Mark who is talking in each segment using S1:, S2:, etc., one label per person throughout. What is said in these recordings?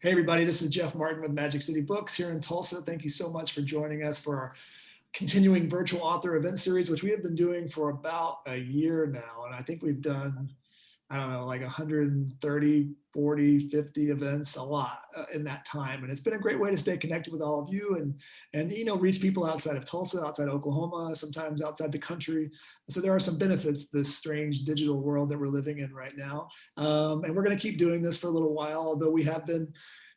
S1: Hey everybody, this is Jeff Martin with Magic City Books here in Tulsa. Thank you so much for joining us for our continuing virtual author event series, which we have been doing for about a year now. And I think we've done, I don't know, like 130, 40, 50 events, a lot in that time. And it's been a great way to stay connected with all of you and reach people outside of Tulsa, outside Oklahoma, sometimes outside the country. So there are some benefits to this strange digital world that we're living in right now. And we're going to keep doing this for a little while, although we have been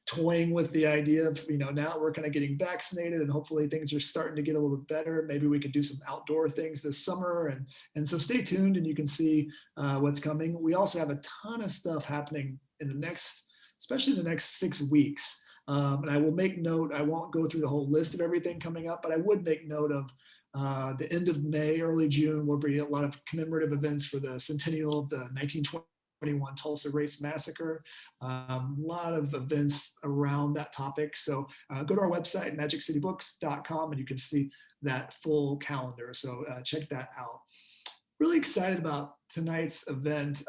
S1: toying with the idea of, now we're kind of getting vaccinated and hopefully things are starting to get a little bit better. Maybe we could do some outdoor things this summer. And so stay tuned and you can see what's coming. We also have a ton of stuff happening in the next, especially the next 6 weeks. And I will make note, I won't go through the whole list of everything coming up, but I would make note of the end of May, early June will be a lot of commemorative events for the centennial of the 1921 Tulsa Race Massacre. A lot of events around that topic. So go to our website, magiccitybooks.com, and you can see that full calendar. So check that out. Really excited about tonight's event.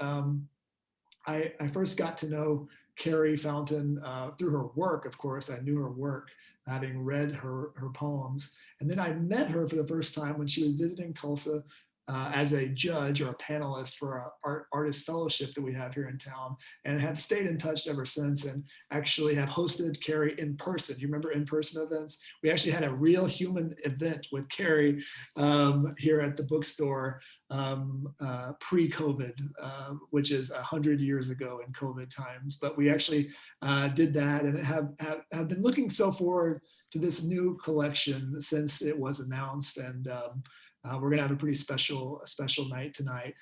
S1: I first got to know Carrie Fountain through her work, of course. I knew her work, having read her poems. And then I met her for the first time when she was visiting Tulsa as a judge or a panelist for our artist fellowship that we have here in town, and have stayed in touch ever since, and actually have hosted Carrie in person. You remember in-person events? We actually had a real human event with Carrie here at the bookstore pre-COVID, which is 100 years ago in COVID times. But we actually did that and have been looking so forward to this new collection since it was announced. And we're gonna have a pretty special night tonight.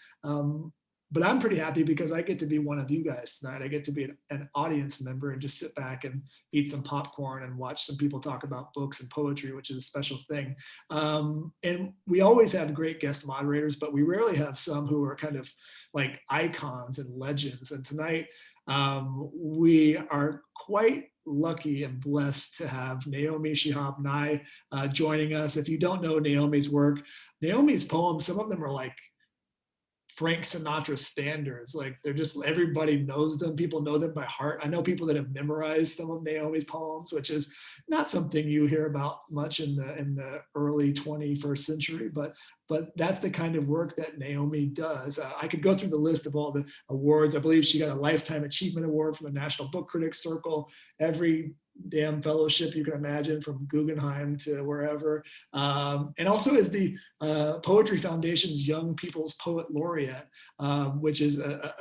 S1: But I'm pretty happy because I get to be one of you guys tonight. I get to be an audience member and just sit back and eat some popcorn and watch some people talk about books and poetry, which is a special thing. And we always have great guest moderators, but we rarely have some who are kind of like icons and legends. And tonight we are quite lucky and blessed to have Naomi, Shihab, and I joining us. If you don't know Naomi's work, Naomi's poems, some of them are like Frank Sinatra standards. Like they're just, everybody knows them. People know them by heart. I know people that have memorized some of Naomi's poems, which is not something you hear about much in the early 21st century, but that's the kind of work that Naomi does. I could go through the list of all the awards. I believe she got a Lifetime Achievement Award from the National Book Critics Circle, every damn fellowship you can imagine, from Guggenheim to wherever, and also is the Poetry Foundation's Young People's Poet Laureate, which is an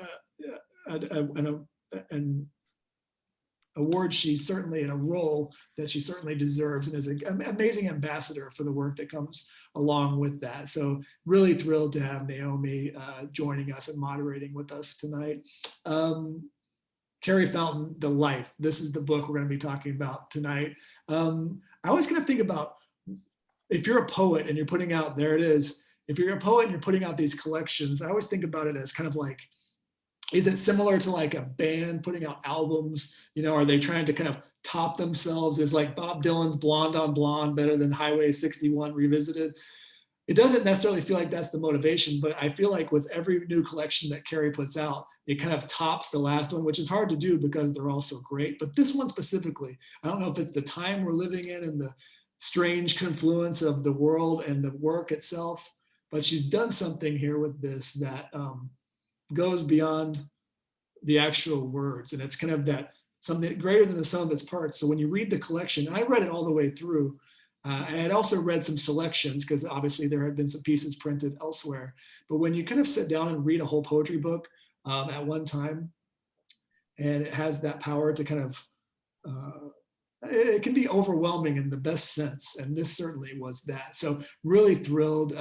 S1: award she certainly, in a role that she certainly deserves, and is an amazing ambassador for the work that comes along with that. So really thrilled to have Naomi joining us and moderating with us tonight. Carrie Fountain, The Life. This is the book we're going to be talking about tonight. I always kind of think about, if you're a poet and you're putting out, there it is. If you're a poet and you're putting out these collections, I always think about it as kind of like, is it similar to like a band putting out albums? Are they trying to kind of top themselves? Is like Bob Dylan's Blonde on Blonde better than Highway 61 Revisited? It doesn't necessarily feel like that's the motivation, but I feel like with every new collection that Carrie puts out, it kind of tops the last one, which is hard to do because they're all so great. But this one specifically, I don't know if it's the time we're living in and the strange confluence of the world and the work itself, but she's done something here with this that goes beyond the actual words. And it's kind of that something greater than the sum of its parts. So when you read the collection, and I read it all the way through, and I'd also read some selections because obviously there had been some pieces printed elsewhere. But when you kind of sit down and read a whole poetry book at one time, and it has that power to kind of, it can be overwhelming in the best sense. And this certainly was that. So really thrilled.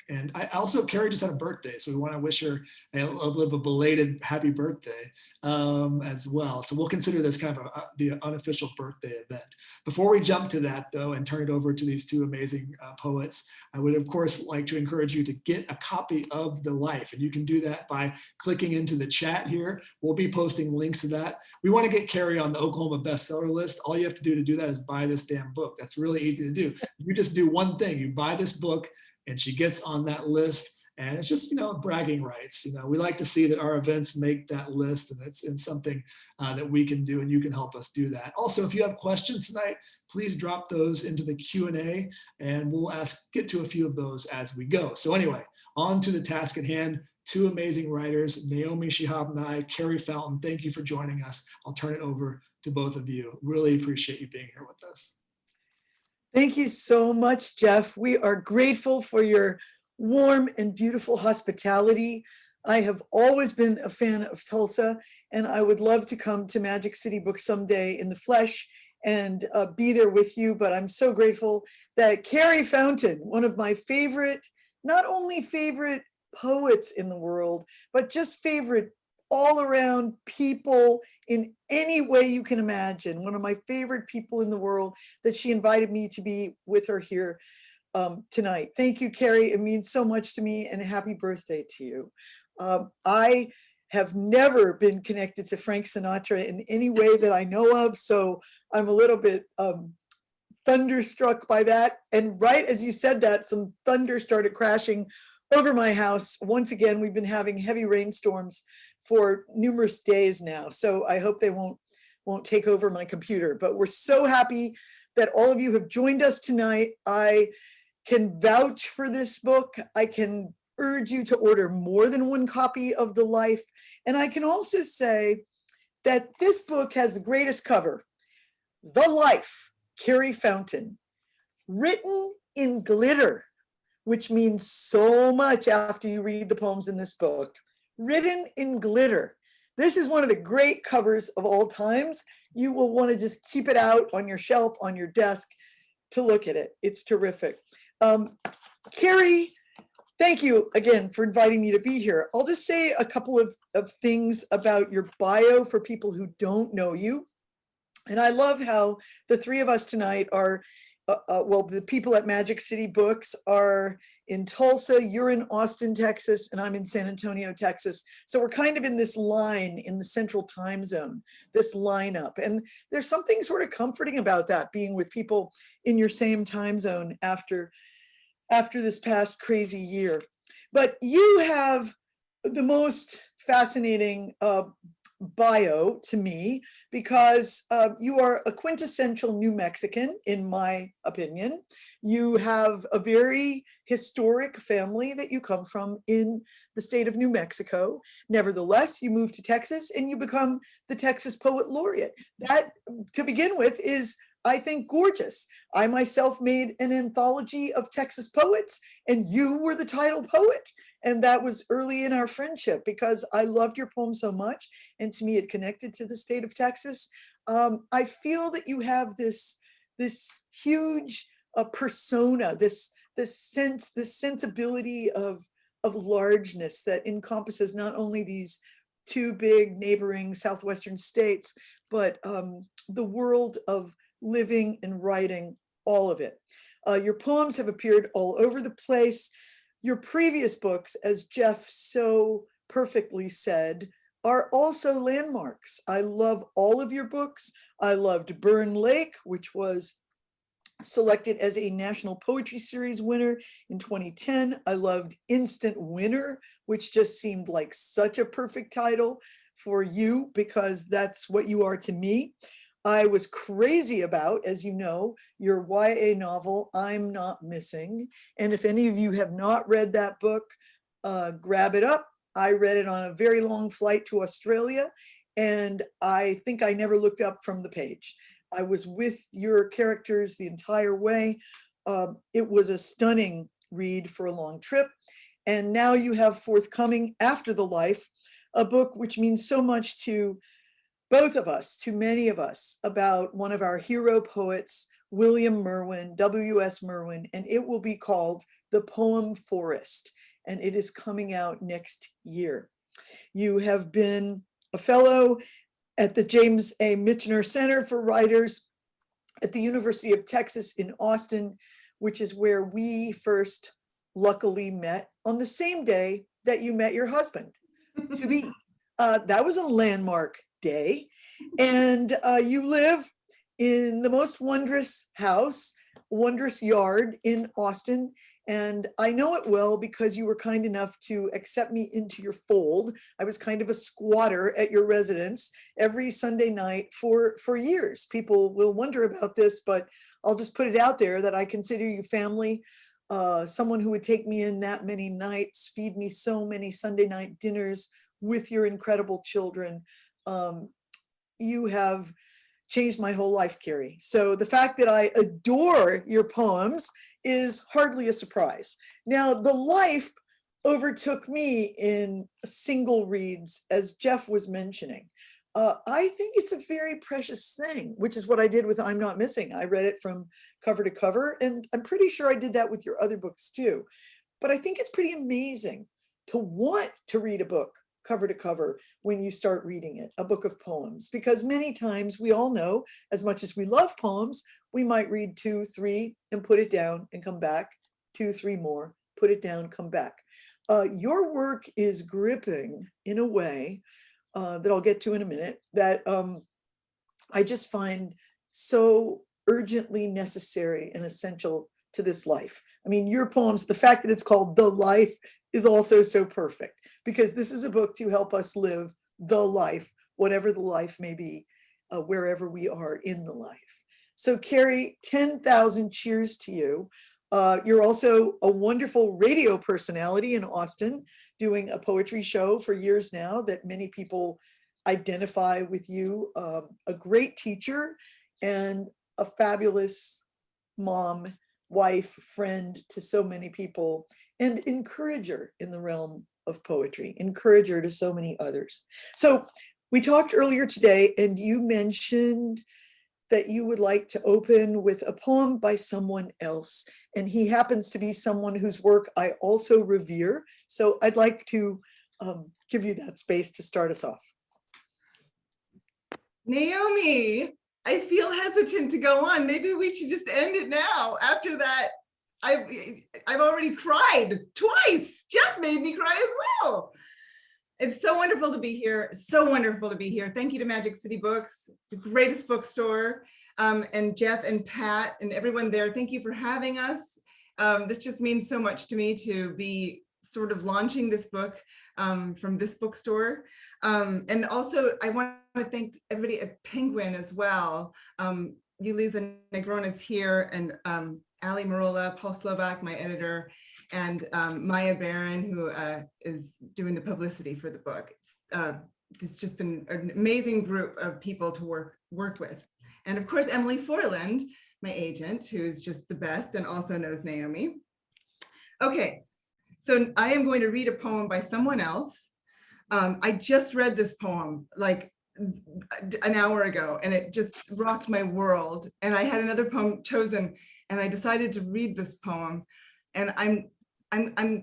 S1: And I also, Carrie just had a birthday. So we want to wish her a little bit of a belated happy birthday as well. So we'll consider this kind of the unofficial birthday event. Before we jump to that though, and turn it over to these two amazing poets, I would of course like to encourage you to get a copy of The Life. And you can do that by clicking into the chat here. We'll be posting links to that. We want to get Carrie on the Oklahoma bestseller list. All you have to do that is buy this damn book. That's really easy to do. You just do one thing. You buy this book and she gets on that list, And it's just, bragging rights. We like to see that our events make that list, and it's something that we can do, and you can help us do that. Also, if you have questions tonight, please drop those into the Q&A, and we'll get to a few of those as we go. So anyway, on to the task at hand. Two amazing writers, Naomi, Shihab, and I, Carrie Fountain, thank you for joining us. I'll turn it over to both of you. Really appreciate you being here with us.
S2: Thank you so much, Jeff. We are grateful for your warm and beautiful hospitality. I have always been a fan of Tulsa, and I would love to come to Magic City Book someday in the flesh and be there with you. But I'm so grateful that Carrie Fountain, one of my favorite, not only favorite poets in the world, but just favorite all around people in any way you can imagine, one of my favorite people in the world, that she invited me to be with her here tonight. Thank you, Carrie. It means so much to me, and happy birthday to you. I have never been connected to Frank Sinatra in any way that I know of, so I'm a little bit thunderstruck by that. And right as you said that, some thunder started crashing over my house. Once again, we've been having heavy rainstorms for numerous days now, so I hope they won't take over my computer. But we're so happy that all of you have joined us tonight. I can vouch for this book. I can urge you to order more than one copy of The Life. And I can also say that this book has the greatest cover, The Life, Carrie Fountain, written in glitter, which means so much after you read the poems in this book. Written in glitter. This is one of the great covers of all times. You will want to just keep it out on your shelf, on your desk, to look at it. It's terrific. Carrie, thank you again for inviting me to be here. I'll just say a couple of things about your bio for people who don't know you. And I love how the three of us tonight are, well, the people at Magic City Books are in Tulsa, you're in Austin, Texas, and I'm in San Antonio, Texas. So we're kind of in this line in the central time zone, this lineup. And there's something sort of comforting about that, being with people in your same time zone after this past crazy year. But you have the most fascinating bio to me, because you are a quintessential New Mexican, in my opinion. You have a very historic family that you come from in the state of New Mexico. Nevertheless, you move to Texas and you become the Texas Poet Laureate. That, to begin with, is, I think, gorgeous. I myself made an anthology of Texas poets, and you were the title poet. And that was early in our friendship, because I loved your poem so much, and to me it connected to the state of Texas. I feel that you have this huge persona, this sensibility of largeness that encompasses not only these two big neighboring southwestern states, but the world of living and writing, all of it. Your poems have appeared all over the place. Your previous books, as Jeff so perfectly said, are also landmarks. I love all of your books. I loved Burn Lake, which was selected as a National Poetry Series winner in 2010. I loved Instant Winner, which just seemed like such a perfect title for you, because that's what you are to me. I was crazy about, as you know, your YA novel, I'm Not Missing. And if any of you have not read that book, grab it up. I read it on a very long flight to Australia, and I think I never looked up from the page. I was with your characters the entire way. It was a stunning read for a long trip. And now you have forthcoming, After the Life, a book which means so much to both of us, to many of us, about one of our hero poets, William Merwin, W.S. Merwin, and it will be called The Poem Forest, and it is coming out next year. You have been a fellow at the James A. Michener Center for Writers at the University of Texas in Austin, which is where we first luckily met on the same day that you met your husband to be. That was a landmark day. And you live in the most wondrous house, wondrous yard in Austin. And I know it well because you were kind enough to accept me into your fold. I was kind of a squatter at your residence every Sunday night for years. People will wonder about this, but I'll just put it out there that I consider you family. Someone who would take me in that many nights, feed me so many Sunday night dinners with your incredible children. You have changed my whole life, Carrie. So the fact that I adore your poems is hardly a surprise. Now, the life overtook me in single reads, as Jeff was mentioning. I think it's a very precious thing, which is what I did with I'm Not Missing. I read it from cover to cover, and I'm pretty sure I did that with your other books too. But I think it's pretty amazing to want to read a book cover to cover when you start reading it, a book of poems, because many times we all know, as much as we love poems, we might read 2, 3 and put it down and come back, 2, 3 more, put it down, come back. Your work is gripping in a way that I'll get to in a minute, that I just find so urgently necessary and essential to this life. I mean, your poems, the fact that it's called The Life is also so perfect, because this is a book to help us live the life, whatever the life may be, wherever we are in the life. So Carrie, 10,000 cheers to you. You're also a wonderful radio personality in Austin, doing a poetry show for years now that many people identify with you. A great teacher and a fabulous mom, wife, friend to so many people, and encourager in the realm of poetry, encourager to so many others. So we talked earlier today, and you mentioned that you would like to open with a poem by someone else. And he happens to be someone whose work I also revere. So I'd like to give you that space to start us off.
S3: Naomi, I feel hesitant to go on. Maybe we should just end it now. After that, I've already cried twice. Jeff made me cry as well. It's so wonderful to be here. So wonderful to be here. Thank you to Magic City Books, the greatest bookstore, and Jeff and Pat and everyone there. Thank you for having us. This just means so much to me to be sort of launching this book from this bookstore. And also, I want to thank everybody at Penguin as well. Yuliza Negron is here, and Ali Marola, Paul Slovak, my editor, and Maya Barron, who is doing the publicity for the book. It's just been an amazing group of people to work with. And of course, Emily Forland, my agent, who is just the best and also knows Naomi. Okay, so I am going to read a poem by someone else. I just read this poem like an hour ago, and it just rocked my world. And I had another poem chosen, and I decided to read this poem. And I'm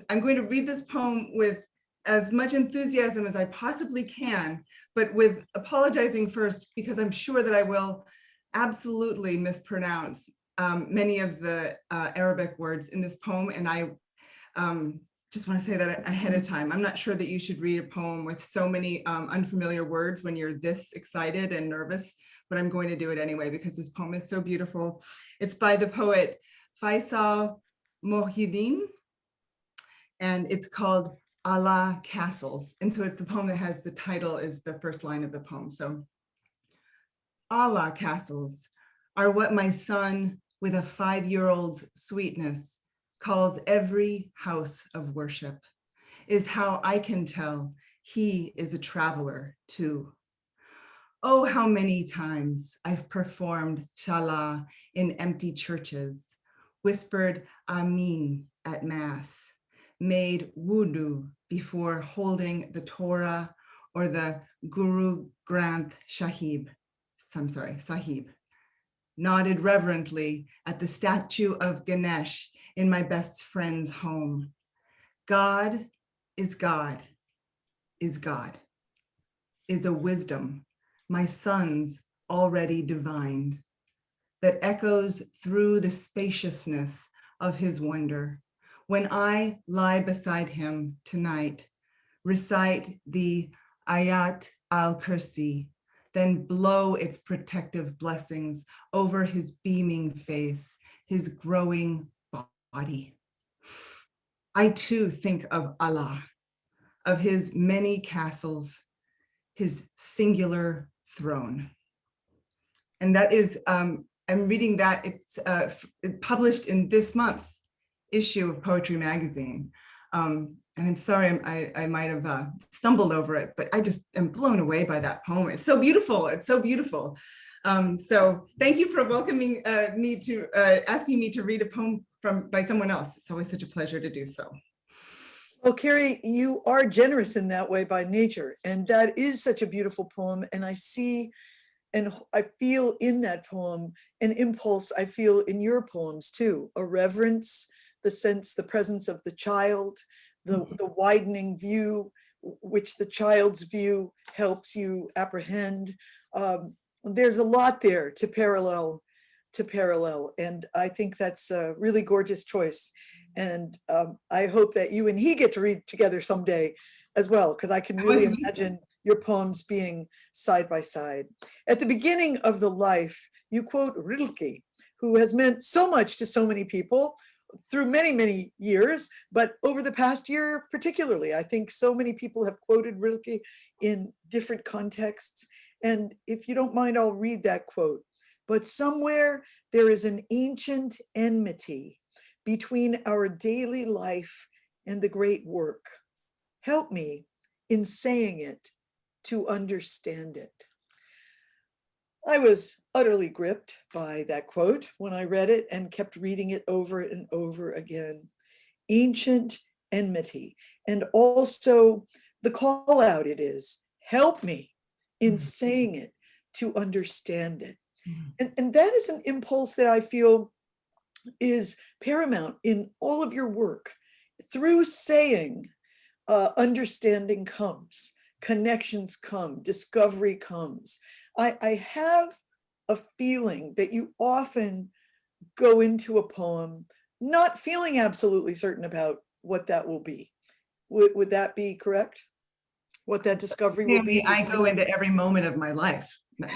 S3: going to read this poem with as much enthusiasm as I possibly can, but with apologizing first, because I'm sure that I will absolutely mispronounce many of the Arabic words in this poem. And I just want to say that ahead of time. I'm not sure that you should read a poem with so many unfamiliar words when you're this excited and nervous, but I'm going to do it anyway because this poem is so beautiful. It's by the poet Faisal Mohyiddin, and it's called Allah Castles. And so it's the poem that has the title is the first line of the poem. So, Allah castles are what my son with a 5-year-old's sweetness calls every house of worship, is how I can tell he is a traveler too. Oh, how many times I've performed Shalah in empty churches, whispered Amin at Mass, made wudu before holding the Torah or the Guru Granth Sahib, nodded reverently at the statue of Ganesh in my best friend's home. God is God, is God, is a wisdom my son's already divined, that echoes through the spaciousness of his wonder. When I lie beside him tonight, recite the Ayat al-Kursi, then blow its protective blessings over his beaming face, his growing body. I too think of Allah, of his many castles, his singular throne. And that is, I'm reading that, it's published in this month's issue of Poetry Magazine. And I'm sorry, I might have stumbled over it, but I just am blown away by that poem. It's so beautiful. It's so beautiful. So thank you for welcoming me to, asking me to read a poem by someone else. It's always such a pleasure to do so.
S2: Well, Carrie, you are generous in that way by nature, and that is such a beautiful poem. And I see and I feel in that poem an impulse I feel in your poems too, a reverence, the sense, the presence of the child, the widening view, which the child's view helps you apprehend. There's a lot there to parallel, and I think that's a really gorgeous choice. And I hope that you and he get to read together someday as well, because I can really imagine your poems being side by side. At the beginning of the life, you quote Rilke, who has meant so much to so many people through many, many years, but over the past year particularly, I think so many people have quoted Rilke in different contexts. And if you don't mind, I'll read that quote. But somewhere there is an ancient enmity between our daily life and the great work. Help me in saying it to understand it. I was utterly gripped by that quote when I read it and kept reading it over and over again. Ancient enmity, and also the call out it is, help me in saying it to understand it. And that is an impulse that I feel is paramount in all of your work. Through saying, understanding comes, connections come, discovery comes. I have a feeling that you often go into a poem not feeling absolutely certain about what that will be. Would that be correct? What that discovery will be?
S3: I go into every moment of my life, not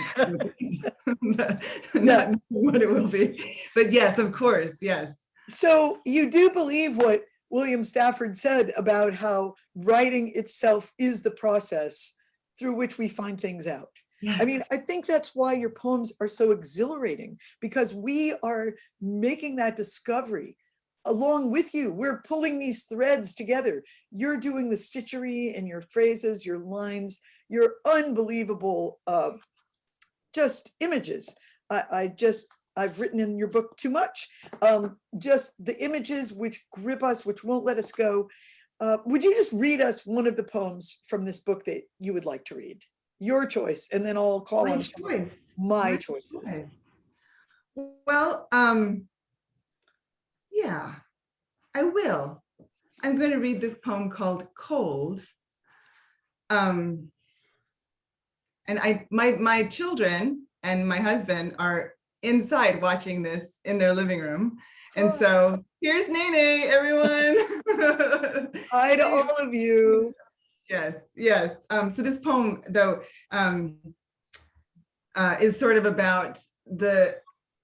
S3: knowing what it will be. But yes, of course, yes.
S2: So you do believe what William Stafford said about how writing itself is the process through which we find things out.
S3: Yes.
S2: I mean, I think that's why your poems are so exhilarating, because we are making that discovery along with you. We're pulling these threads together. You're doing the stitchery and your phrases, your lines, your unbelievable just images. I've written in your book too much. Just the images which grip us, which won't let us go. Would you just read us one of the poems from this book that you would like to read? Your choice, and then I'll call on my choices.
S3: Choice. Well, yeah, I will. I'm going to read this poem called Cold. And my children and my husband are inside watching this in their living room. And so here's Nene, everyone.
S2: Hi to all of you.
S3: Yes, yes. So this poem, though, is sort of about the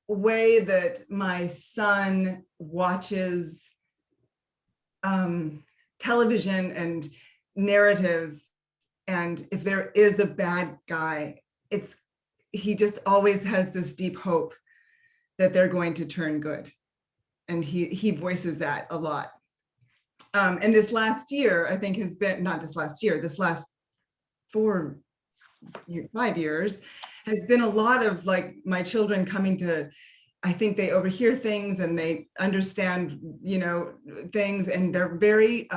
S3: way that my son watches television and narratives. And if there is a bad guy, he just always has this deep hope that they're going to turn good. And he voices that a lot. And this last year, I think has been, not this last year, this last 5 years, has been a lot of like my children coming to, I think they overhear things and they understand, things, and they're very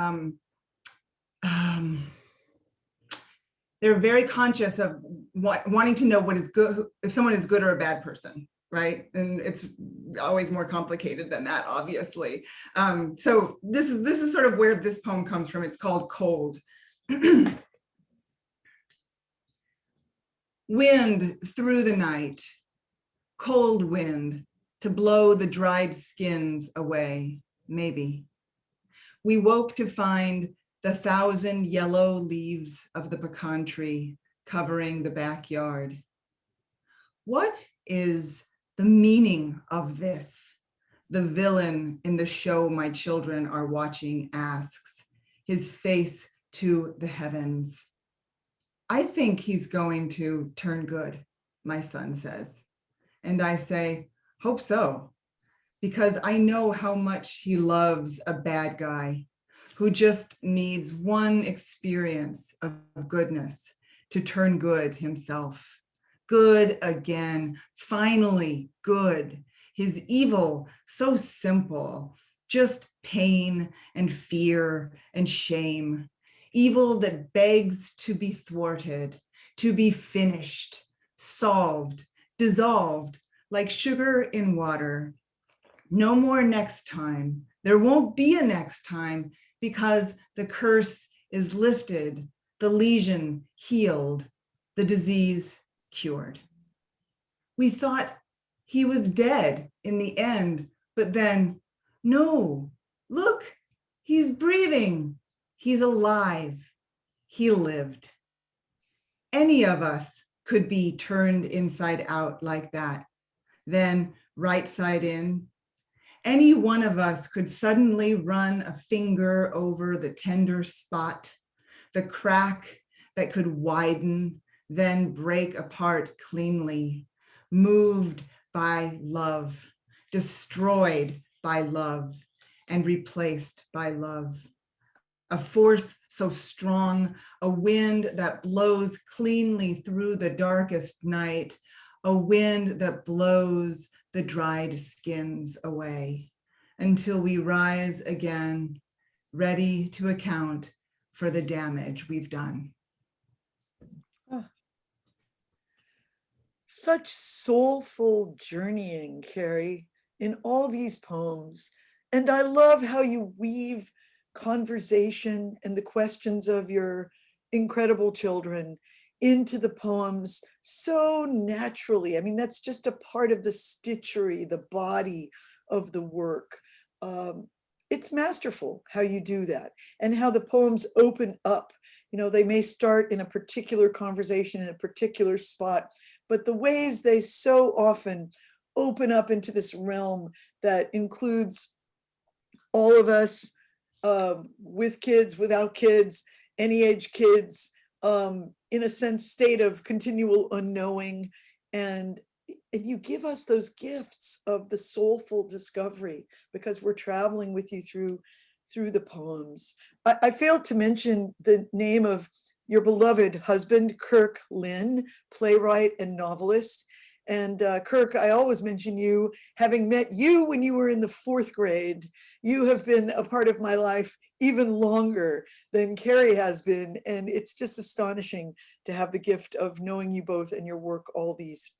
S3: conscious of wanting to know what is good, if someone is good or a bad person, right? And it's always more complicated than that, obviously. So this is sort of where this poem comes from. It's called Cold. Wind through the night, cold wind to blow the dried skins away, maybe. We woke to find the 1,000 yellow leaves of the pecan tree covering the backyard. What is the meaning of this? the villain in the show my children are watching asks, his face to the heavens. I think he's going to turn good, my son says. And I say, hope so, because I know how much he loves a bad guy who just needs one experience of goodness to turn good himself. Good again, finally good. His evil, so simple, just pain and fear and shame. Evil that begs to be thwarted, to be finished, solved, dissolved like sugar in water. No more next time. There won't be a next time because the curse is lifted, the lesion healed, the disease cured. We thought he was dead in the end, but then, no, look, he's breathing. He's alive. He lived. Any of us could be turned inside out like that, then right side in. Any one of us could suddenly run a finger over the tender spot, the crack that could widen, then break apart cleanly, moved by love, destroyed by love, and replaced by love. A force so strong, a wind that blows cleanly through the darkest night, a wind that blows the dried skins away until we rise again, ready to account for the damage we've done.
S2: Such soulful journeying, Carrie, in all these poems. And I love how you weave conversation and the questions of your incredible children into the poems so naturally. I mean, that's just a part of the stitchery, the body of the work. It's masterful how you do that and how the poems open up. You know, they may start in a particular conversation in a particular spot, but the ways they so often open up into this realm that includes all of us, with kids, without kids, any age kids, in a sense, state of continual unknowing. And you give us those gifts of the soulful discovery because we're traveling with you through the poems. I failed to mention the name of your beloved husband, Kirk Lynn, playwright and novelist. And Kirk, I always mention you, having met you when you were in the 4th grade. You have been a part of my life even longer than Carrie has been. And it's just astonishing to have the gift of knowing you both and your work all these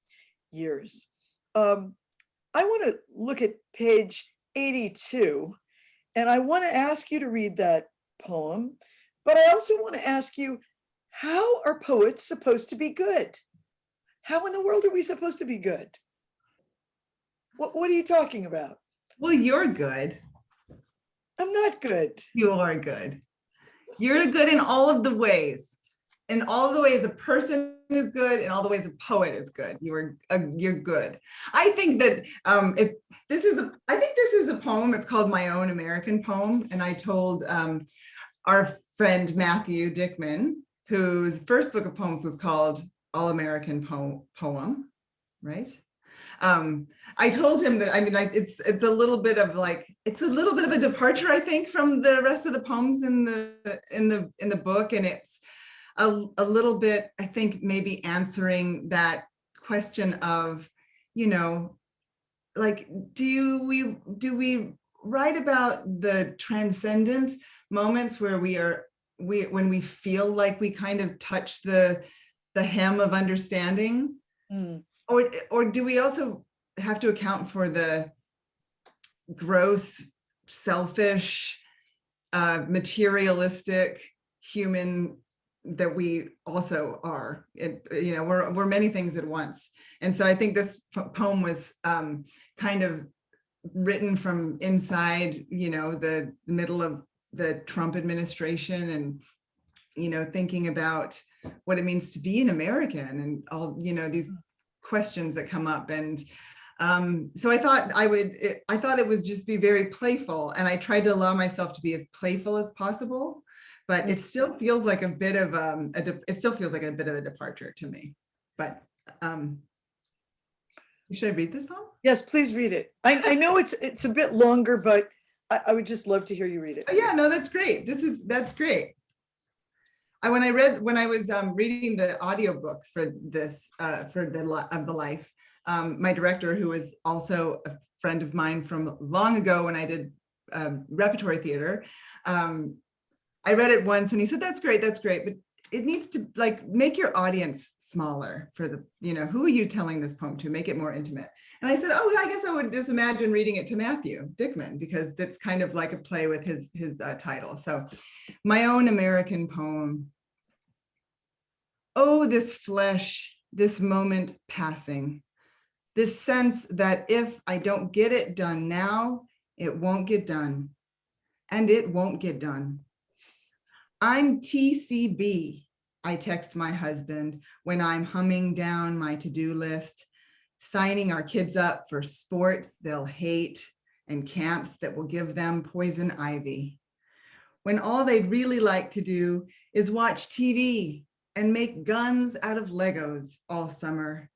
S2: years. I want to look at page 82, and I want to ask you to read that poem, but I also want to ask you, how are poets supposed to be good? How in the world are we supposed to be good? What are you talking about?
S3: Well, you're good.
S2: I'm not good.
S3: You are good. You're good in all of the ways. In all of the ways a person is good, in all the ways a poet is good. You're good. I think that this is a poem. It's called My Own American Poem, and I told our friend Matthew Dickman, whose first book of poems was called All American Poem, right? I told him that, I mean, it's a little bit of a departure, I think, from the rest of the poems in the book, and it's a little bit, I think, maybe answering that question of, you know, like, do we write about the transcendent moments where when we feel like we kind of touch the hem of understanding, or do we also have to account for the gross, selfish, materialistic human that we also are? You know, we're many things at once. And so I think this poem was kind of written from inside, you know, the middle of the Trump administration, and, you know, thinking about what it means to be an American and all, you know, these questions that come up. And So I thought I thought it would just be very playful, and I tried to allow myself to be as playful as possible, but it still feels like a bit of a departure to me. But should I read this poem?
S2: Yes, please read it. I know it's a bit longer, but I would just love to hear you read it.
S3: Oh yeah, no, that's great. That's great. When I was reading the audiobook for this for the life, my director, who was also a friend of mine from long ago when I did repertory theater, I read it once and he said, that's great, but it needs to like make your audience smaller for the, who are you telling this poem to? Make it more intimate. And I said, oh, I guess I would just imagine reading it to Matthew Dickman, because that's kind of like a play with his title. So my own American poem. Oh, this flesh, this moment passing, this sense that if I don't get it done now, it won't get done, and it won't get done. I'm TCB, I text my husband when I'm humming down my to-do list, signing our kids up for sports they'll hate and camps that will give them poison ivy. When all they'd really like to do is watch TV and make guns out of Legos all summer,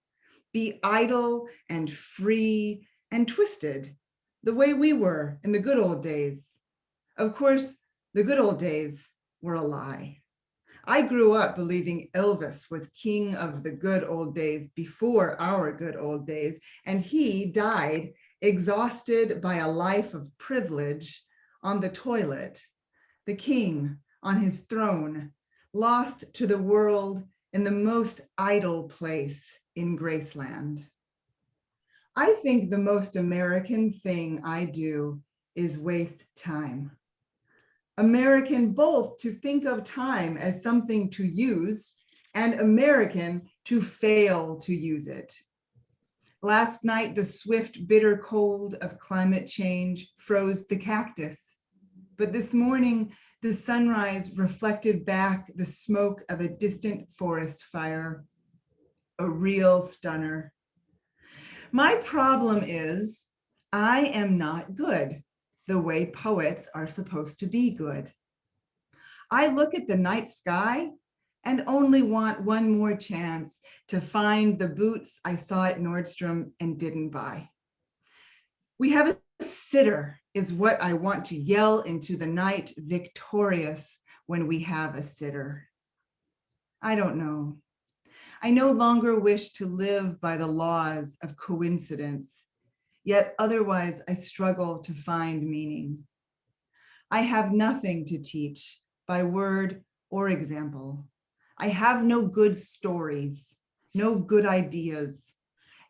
S3: be idle and free and twisted the way we were in the good old days. Of course, the good old days were a lie. I grew up believing Elvis was king of the good old days before our good old days, and he died exhausted by a life of privilege on the toilet, the king on his throne, lost to the world in the most idle place in Graceland. I think the most American thing I do is waste time. American both to think of time as something to use and American to fail to use it. Last night, the swift, bitter cold of climate change froze the cactus. But this morning, the sunrise reflected back the smoke of a distant forest fire, a real stunner. My problem is I am not good the way poets are supposed to be good. I look at the night sky and only want one more chance to find the boots I saw at Nordstrom and didn't buy. We have a sitter is what I want to yell into the night, victorious when we have a sitter. I don't know. I no longer wish to live by the laws of coincidence, yet otherwise I struggle to find meaning. I have nothing to teach by word or example. I have no good stories, no good ideas.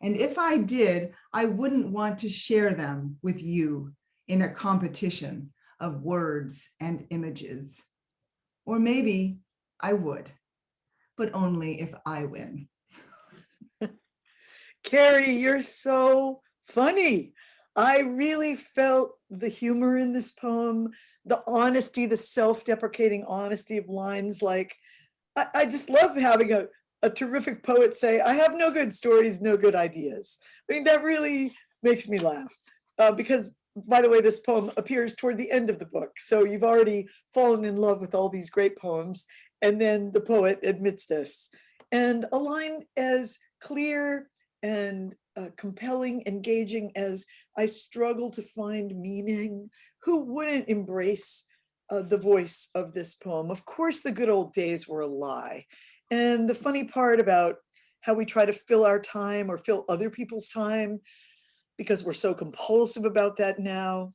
S3: And if I did, I wouldn't want to share them with you in a competition of words and images. Or maybe I would, but only if I win.
S2: Carrie, you're so funny. I really felt the humor in this poem, the honesty, the self-deprecating honesty of lines. Like, I just love having a terrific poet say, I have no good stories, no good ideas. I mean, that really makes me laugh because, by the way, this poem appears toward the end of the book. So you've already fallen in love with all these great poems. And then the poet admits this. And a line as clear and compelling, engaging as I struggle to find meaning. Who wouldn't embrace the voice of this poem? Of course, the good old days were a lie. And the funny part about how we try to fill our time or fill other people's time, because we're so compulsive about that now.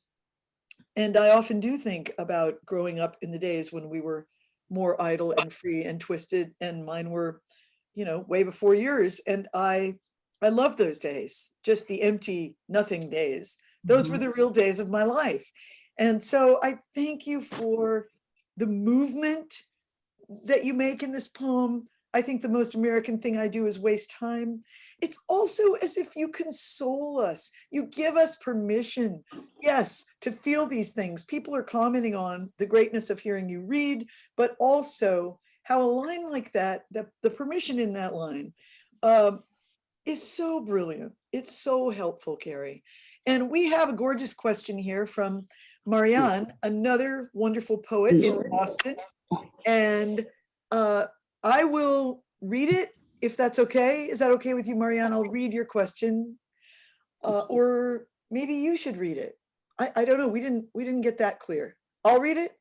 S2: And I often do think about growing up in the days when we were more idle and free and twisted, and mine were, way before yours. And I love those days, just the empty nothing days. Those were the real days of my life. And so I thank you for the movement that you make in this poem. I think the most American thing I do is waste time. It's also as if you console us. You give us permission, yes, to feel these things. People are commenting on the greatness of hearing you read, but also how a line like that, the permission in that line is so brilliant. It's so helpful, Carrie. And we have a gorgeous question here from Marianne, another wonderful poet in Boston. And I will read it if that's okay. Is that okay with you, Marianne? I'll read your question. Or maybe you should read it. I don't know. We didn't get that clear. I'll read it.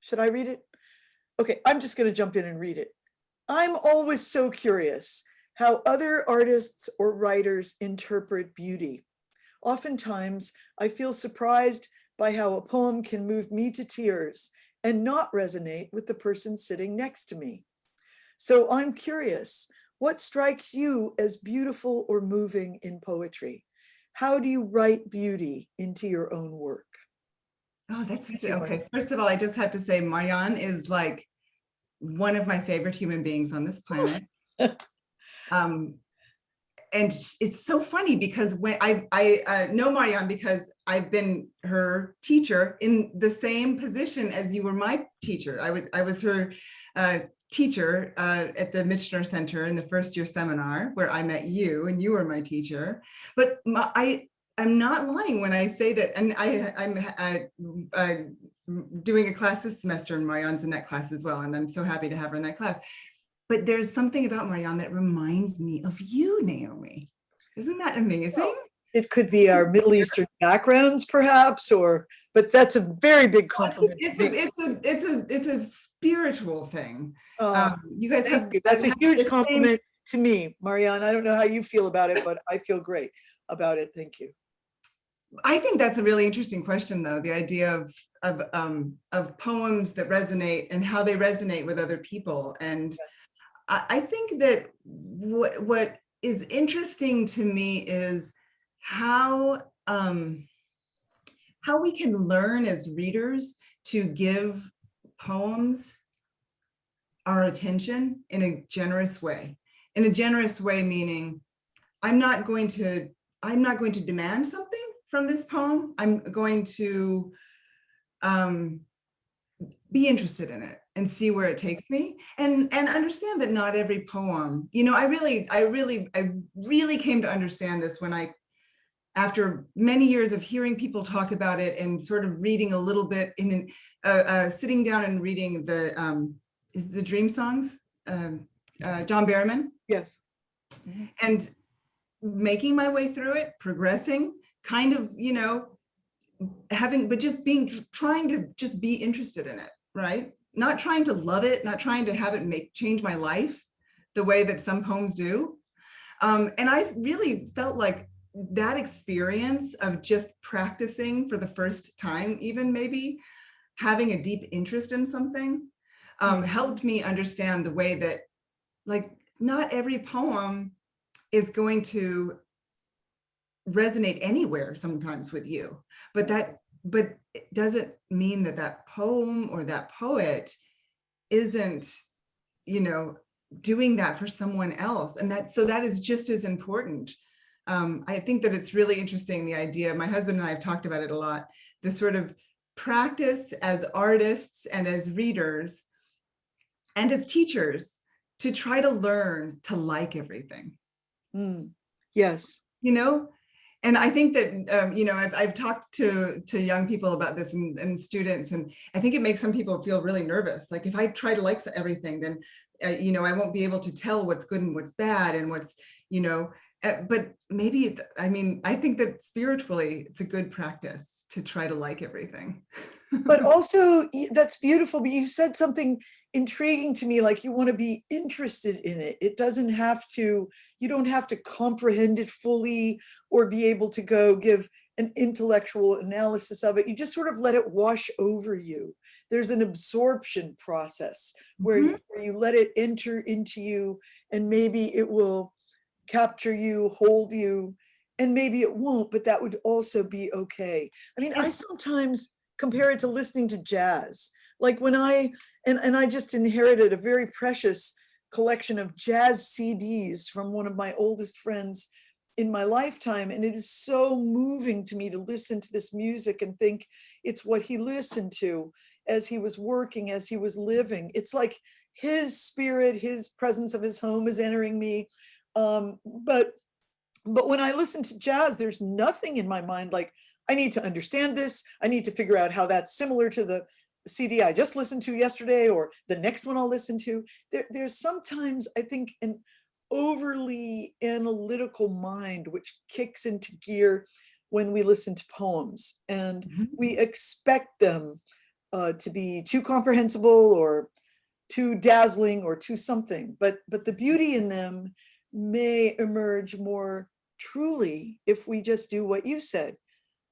S2: Should I read it? Okay, I'm just going to jump in and read it. I'm always so curious how other artists or writers interpret beauty. Oftentimes, I feel surprised by how a poem can move me to tears and not resonate with the person sitting next to me. So I'm curious, what strikes you as beautiful or moving in poetry? How do you write beauty into your own work?
S3: Oh, that's okay. First of all, I just have to say, Marianne is like one of my favorite human beings on this planet. And it's so funny because when I know Marianne because I've been her teacher in the same position as you were my teacher. I was her teacher at the Michener Center in the first year seminar where I met you and you were my teacher. But I'm not lying when I say that, and I'm doing a class this semester and Marianne's in that class as well. And I'm so happy to have her in that class. But there's something about Marianne that reminds me of you, Naomi. Isn't that amazing?
S2: Well, it could be our Middle Eastern backgrounds, perhaps, but that's a very big compliment.
S3: It's a spiritual thing. You guys have.
S2: That's a huge compliment to me, Marianne. I don't know how you feel about it, but I feel great about it. Thank you.
S3: I think that's a really interesting question, though. The idea of poems that resonate and how they resonate with other people. And yes. I think that what is interesting to me is how we can learn as readers to give poems our attention in a generous way. In a generous way, meaning I'm not going to demand something from this poem. I'm going to be interested in it and see where it takes me, and understand that not every poem, I really came to understand this when after many years of hearing people talk about it and sort of reading a little bit sitting down and reading the Dream Songs, John Berryman.
S2: Yes.
S3: And making my way through it, progressing, kind of, trying to just be interested in it, right? Not trying to love it, not trying to have it change my life the way that some poems do. And I really felt like that experience of just practicing for the first time, even maybe having a deep interest in something, helped me understand the way that, like, not every poem is going to resonate anywhere sometimes with you, but it doesn't mean that poem or that poet isn't, doing that for someone else. And that is just as important. I think that it's really interesting, the idea, my husband and I have talked about it a lot, the sort of practice as artists and as readers and as teachers to try to learn to like everything.
S2: Yes.
S3: And I think that, I've talked to young people about this and students, and I think it makes some people feel really nervous. Like, if I try to like everything, then, I won't be able to tell what's good and what's bad and what's, but maybe, I think that spiritually, it's a good practice to try to like everything.
S2: But also, that's beautiful, but you said something intriguing to me, like you want to be interested in it. It doesn't have to, you don't have to comprehend it fully or be able to go give an intellectual analysis of it. You just sort of let it wash over you. There's an absorption process where you let it enter into you, and maybe it will capture you, hold you, and maybe it won't, but that would also be okay. I sometimes compare it to listening to jazz. Like when I just inherited a very precious collection of jazz CDs from one of my oldest friends in my lifetime. And it is so moving to me to listen to this music and think it's what he listened to as he was working, as he was living. It's like his spirit, his presence of his home is entering me. But But when I listen to jazz, there's nothing in my mind like, I need to understand this. I need to figure out how that's similar to the CD I just listened to yesterday or the next one I'll listen to. There's sometimes, I think, an overly analytical mind which kicks into gear when we listen to poems, and we expect them to be too comprehensible or too dazzling or too something. But the beauty in them may emerge more truly if we just do what you said,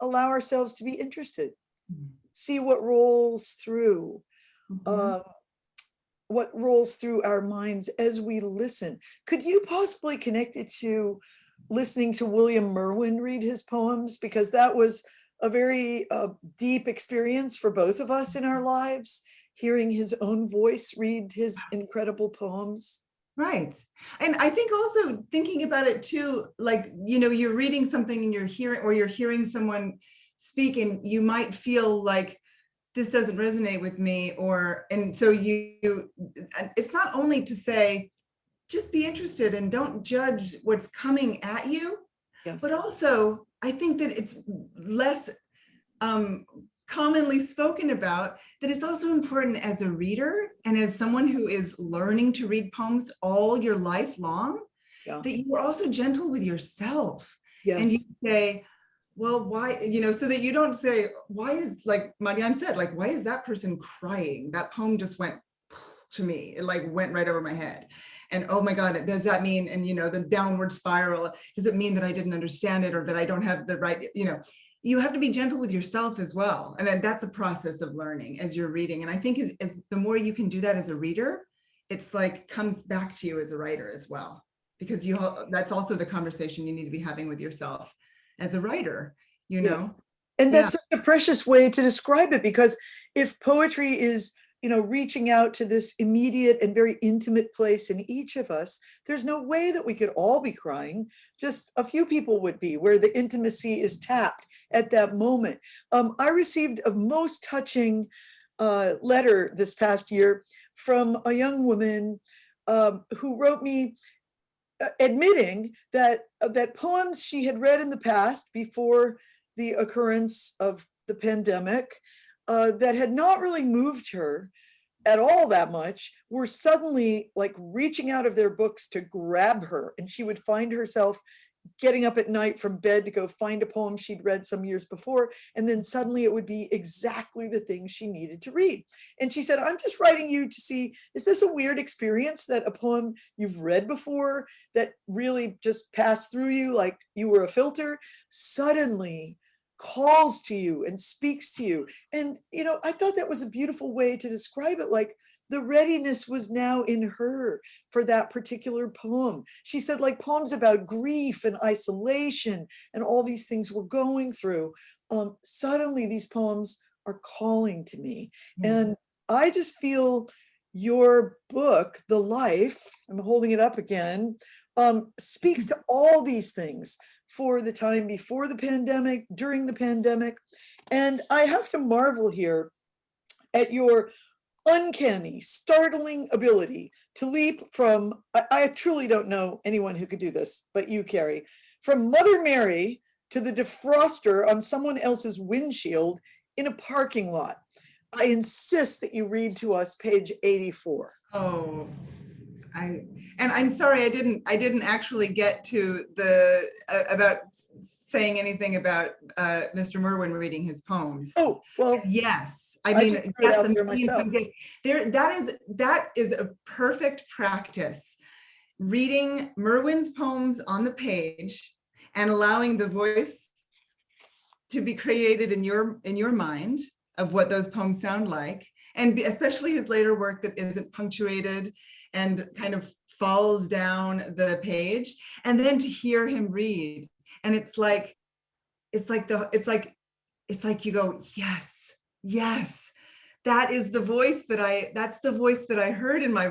S2: allow ourselves to be interested, see what rolls through, uh, what rolls through our minds as we listen. Could you possibly connect it to listening to William Merwin read his poems? Because that was a very deep experience for both of us in our lives, hearing his own voice read his incredible poems.
S3: Right. And I think also thinking about it too, like, you know, you're reading something and you're hearing someone speak, and you might feel like this doesn't resonate with me, and so it's not only to say, just be interested and don't judge what's coming at you,
S2: Yes.
S3: but also I think that it's less commonly spoken about, that it's also important as a reader and as someone who is learning to read poems all your life long,
S2: Yeah.
S3: that you are also gentle with yourself.
S2: Yes.
S3: And you say, well, why, you know, so that you don't say, why is, like Marianne said, like, why is that person crying? That poem just went to me. It like went right over my head. And oh my God, does that mean, and you know, the downward spiral, does it mean that I didn't understand it or that I don't have the right, you know, you have to be gentle with yourself as well. And then that's a process of learning as you're reading. And I think as the more you can do that as a reader, it's like comes back to you as a writer as well, because that's also the conversation you need to be having with yourself as a writer, you know?
S2: And that's such a precious way to describe it, because if poetry is, you know, reaching out to this immediate and very intimate place in each of us, there's no way that we could all be crying. Just a few people would be, where the intimacy is tapped at that moment. I received a most touching letter this past year from a young woman who wrote me admitting that poems she had read in the past before the occurrence of the pandemic that had not really moved her at all that much were suddenly like reaching out of their books to grab her, and she would find herself getting up at night from bed to go find a poem she'd read some years before, and then suddenly it would be exactly the thing she needed to read. And she said, I'm just writing you to see, is this a weird experience that a poem you've read before that really just passed through you like you were a filter suddenly calls to you and speaks to you? And you know, I thought that was a beautiful way to describe it. Like, the readiness was now in her for that particular poem. She said, like, poems about grief and isolation and all these things we're going through, suddenly these poems are calling to me. And I just feel your book, The Life, I'm holding it up again, speaks to all these things for the time before the pandemic, during the pandemic. And I have to marvel here at your uncanny, startling ability to leap from, I truly don't know anyone who could do this, but you, Carrie, from Mother Mary to the defroster on someone else's windshield in a parking lot. I insist that you read to us page 84.
S3: Oh, I'm sorry, I didn't actually get to the about saying anything about Mr. Merwin reading his poems.
S2: Oh, well,
S3: yes. I mean,
S2: just threw it
S3: yes,
S2: out there myself.
S3: That is a perfect practice. Reading Merwin's poems on the page and allowing the voice to be created in your mind of what those poems sound like, and especially his later work that isn't punctuated and kind of falls down the page, and then to hear him read, and it's like you go, yes, that's the voice that I heard in my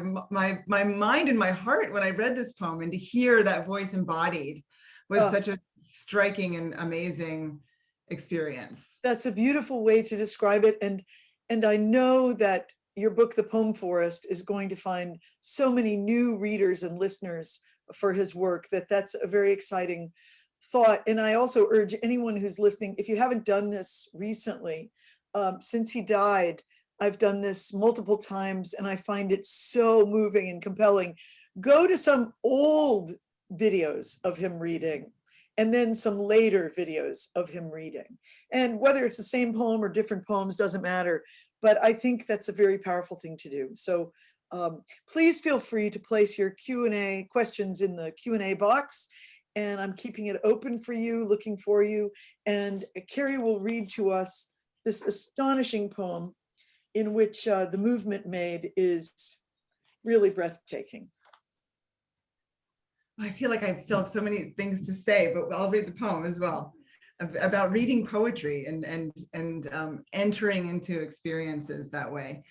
S3: mind and my heart when I read this poem, and to hear that voice embodied was such a striking and amazing experience.
S2: That's a beautiful way to describe it. And I know that your book, The Poem Forest, is going to find so many new readers and listeners for his work, that's a very exciting thought. And I also urge anyone who's listening, if you haven't done this recently, since he died, I've done this multiple times and I find it so moving and compelling. Go to some old videos of him reading and then some later videos of him reading. And whether it's the same poem or different poems doesn't matter, but I think that's a very powerful thing to do. So please feel free to place your Q&A questions in the Q&A box, and I'm keeping it open for you, looking for you. And Carrie will read to us this astonishing poem in which the movement made is really breathtaking.
S3: I feel like I still have so many things to say, but I'll read the poem as well, about reading poetry and entering into experiences that way.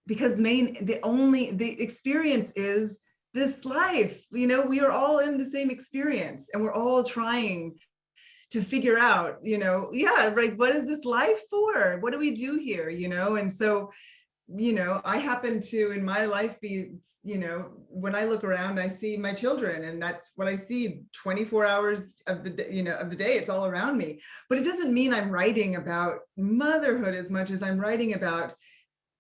S3: Because the experience is this life. You know, we are all in the same experience and we're all trying to figure out, you know, yeah, like, what is this life for? What do we do here? You know, and so, you know, I happen to, in my life, be, you know, when I look around, I see my children, and that's what I see 24 hours of the day, you know, of the day. It's all around me. But it doesn't mean I'm writing about motherhood as much as I'm writing about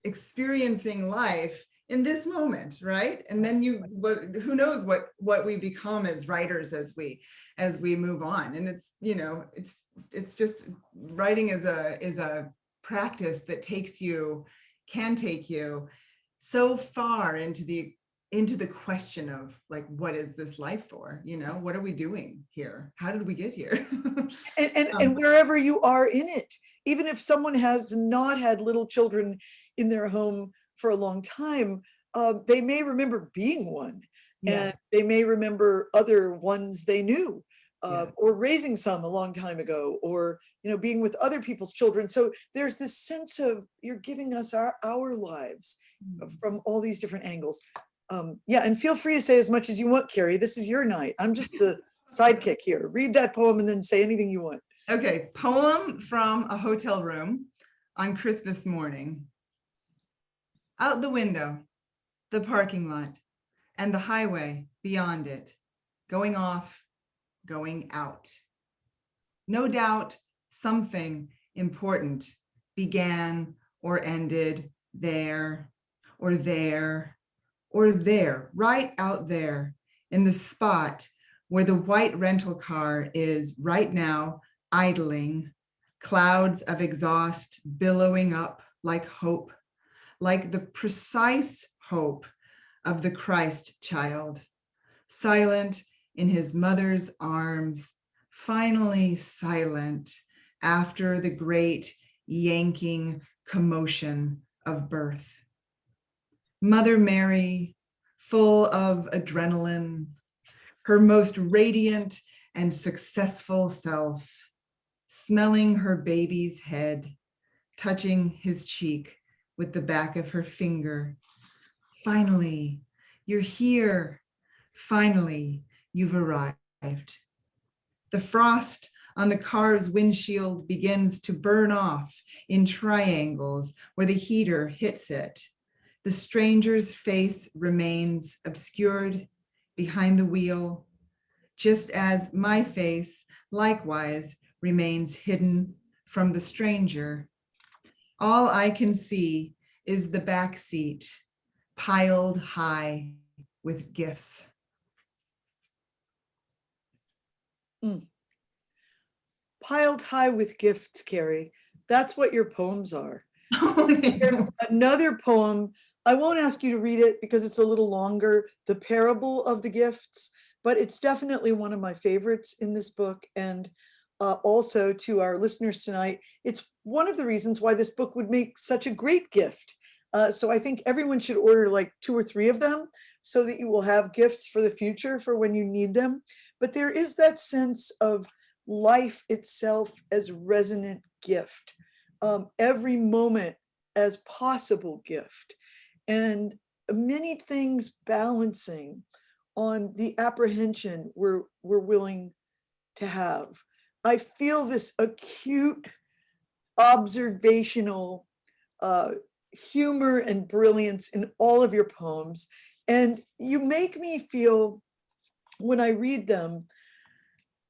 S3: experiencing life in this moment, right? And then who knows what we become as writers as we move on. And it's, you know, it's just, writing is a practice that can take you so far into the question of, like, what is this life for? You know, what are we doing here? How did we get here?
S2: And wherever you are in it, even if someone has not had little children in their home for a long time, they may remember being one, and they may remember other ones they knew, or raising some a long time ago, or, you know, being with other people's children. So there's this sense of, you're giving us our lives from all these different angles. Yeah, and feel free to say as much as you want, Carrie. This is your night. I'm just the sidekick here. Read that poem and then say anything you want.
S3: Okay, poem from a hotel room on Christmas morning. Out the window, the parking lot, and the highway beyond it, going off, going out. No doubt something important began or ended there, or there, or there, right out there, in the spot where the white rental car is right now, idling, clouds of exhaust billowing up like hope, like the precise hope of the Christ child, silent in his mother's arms, finally silent after the great yanking commotion of birth. Mother Mary, full of adrenaline, her most radiant and successful self, smelling her baby's head, touching his cheek with the back of her finger. Finally, you're here. Finally, you've arrived. The frost on the car's windshield begins to burn off in triangles where the heater hits it. The stranger's face remains obscured behind the wheel, just as my face likewise remains hidden from the stranger. All I can see is the back seat piled high with gifts.
S2: Piled high with gifts, Carrie. That's what your poems are. There's another poem. I won't ask you to read it because it's a little longer, The Parable of the Gifts, but it's definitely one of my favorites in this book. And also to our listeners tonight, it's one of the reasons why this book would make such a great gift. So I think everyone should order like 2 or 3 of them so that you will have gifts for the future for when you need them. But there is that sense of life itself as resonant gift, every moment as possible gift, and many things balancing on the apprehension we're willing to have. I feel this acute observational humor and brilliance in all of your poems, and you make me feel when I read them,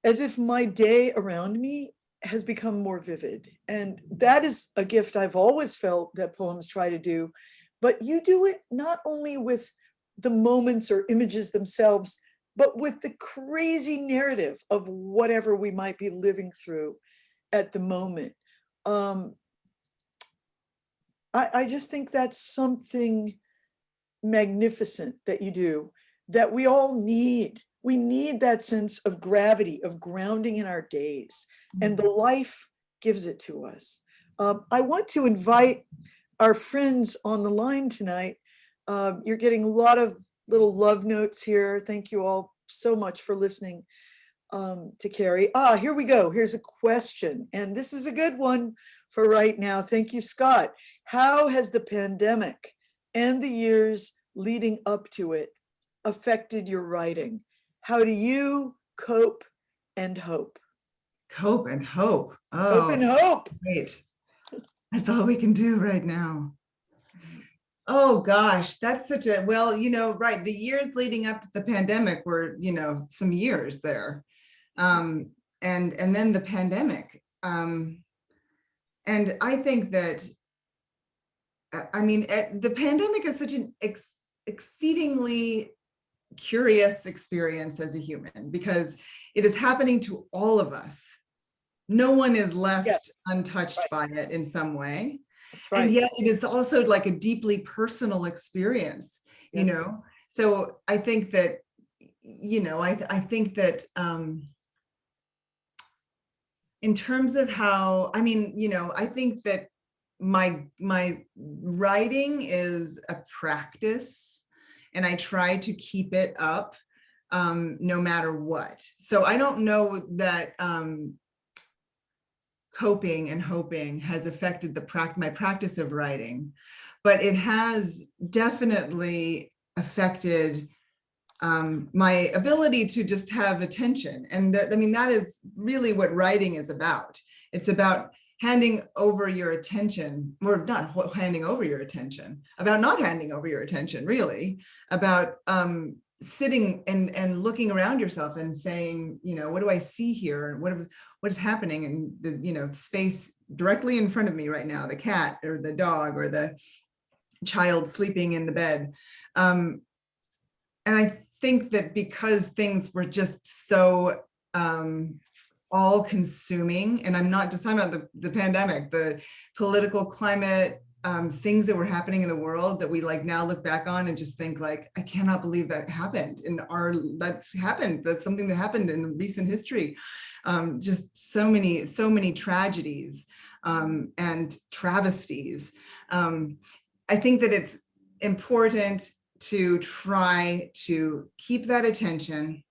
S2: as if my day around me has become more vivid. And that is a gift I've always felt that poems try to do. But you do it not only with the moments or images themselves, but with the crazy narrative of whatever we might be living through at the moment. I just think that's something magnificent that you do, that we all need. We need that sense of gravity, of grounding in our days, and the life gives it to us. I want to invite our friends on the line tonight. You're getting a lot of little love notes here. Thank you all so much for listening to Carrie. Here we go. Here's a question, and this is a good one for right now. Thank you, Scott. How has the pandemic and the years leading up to it affected your writing? How do you cope and hope?
S3: Cope and hope.
S2: Cope and hope.
S3: Great. That's all we can do right now. Oh gosh, that's such a, well, right. The years leading up to the pandemic were, some years there. And then the pandemic. And I think that, the pandemic is such an exceedingly curious experience as a human, because it is happening to all of us. No one is left untouched by it in some way. That's right. And yet it is also like a deeply personal experience, So I think that, I think that in terms of how, I think that my writing is a practice, and I try to keep it up no matter what. So I don't know that coping and hoping has affected my practice of writing, but it has definitely affected my ability to just have attention. And that is really what writing is about. It's about handing over your attention, or not handing over your attention, about not handing over your attention, really, about sitting and looking around yourself and saying, what do I see here? What is happening in the, space directly in front of me right now, the cat or the dog or the child sleeping in the bed. And I think that because things were just so all consuming, and I'm not just talking about the pandemic, the political climate, things that were happening in the world that we now look back on and just think I cannot believe that happened that's something that happened in recent history. Just so many tragedies and travesties. I think that it's important to try to keep that attention,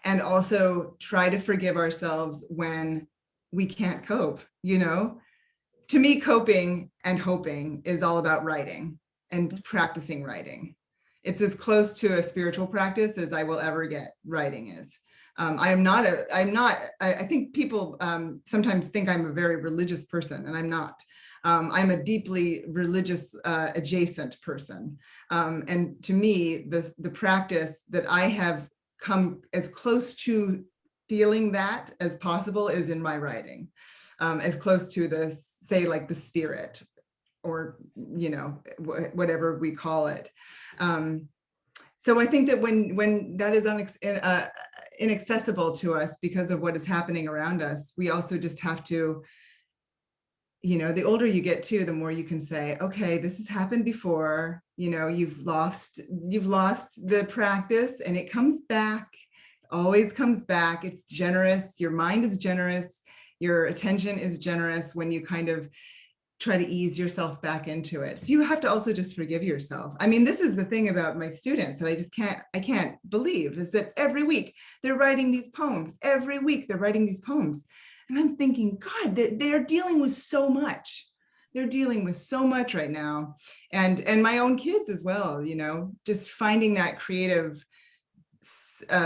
S3: and also try to forgive ourselves when we can't cope. To me, coping and hoping is all about writing and practicing writing. It's as close to a spiritual practice as I will ever get. Writing is. I think people sometimes think I'm a very religious person, and I'm not. I'm a deeply religious adjacent person. And to me, the practice that I have come as close to feeling that as possible is in my writing, as close to the spirit, or, whatever we call it. So I think that when that is inaccessible to us because of what is happening around us, we also just have to, the older you get too, the more you can say, okay, this has happened before, you've lost the practice, and it comes back, always comes back. It's generous. Your mind is generous. Your attention is generous when you kind of try to ease yourself back into it. So you have to also just forgive yourself. This is the thing about my students that I can't believe, is that every week they're writing these poems. Every week they're writing these poems. And I'm thinking, God, they're dealing with so much. They're dealing with so much right now. And my own kids as well, just finding that creative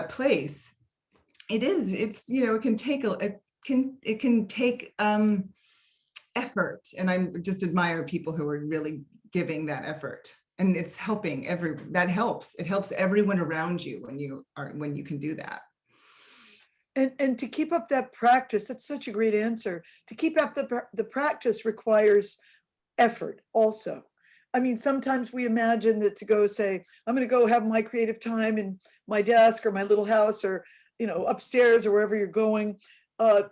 S3: place. It can take effort. And I just admire people who are really giving that effort. and it's helping that helps. It helps everyone around you when you can do that.
S2: And to keep up that practice, that's such a great answer. To keep up the practice requires effort also. I mean, sometimes we imagine that to go say, I'm going to go have my creative time in my desk or my little house or, upstairs or wherever you're going,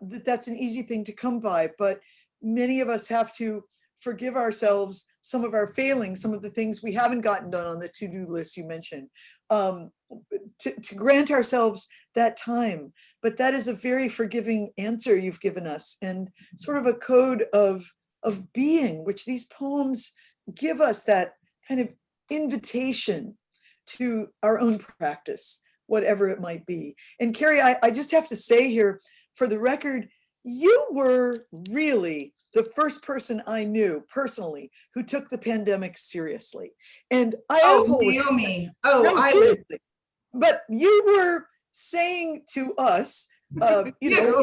S2: that's an easy thing to come by. But many of us have to forgive ourselves some of our failings, some of the things we haven't gotten done on the to-do list you mentioned, to grant ourselves that time. But that is a very forgiving answer you've given us, and sort of a code of being, which these poems give us, that kind of invitation to our own practice, whatever it might be. And Carrie, I just have to say here, for the record, you were really the first person I knew personally who took the pandemic seriously. And I have always,
S3: Naomi.
S2: no, seriously. But you were saying to us,
S3: how dare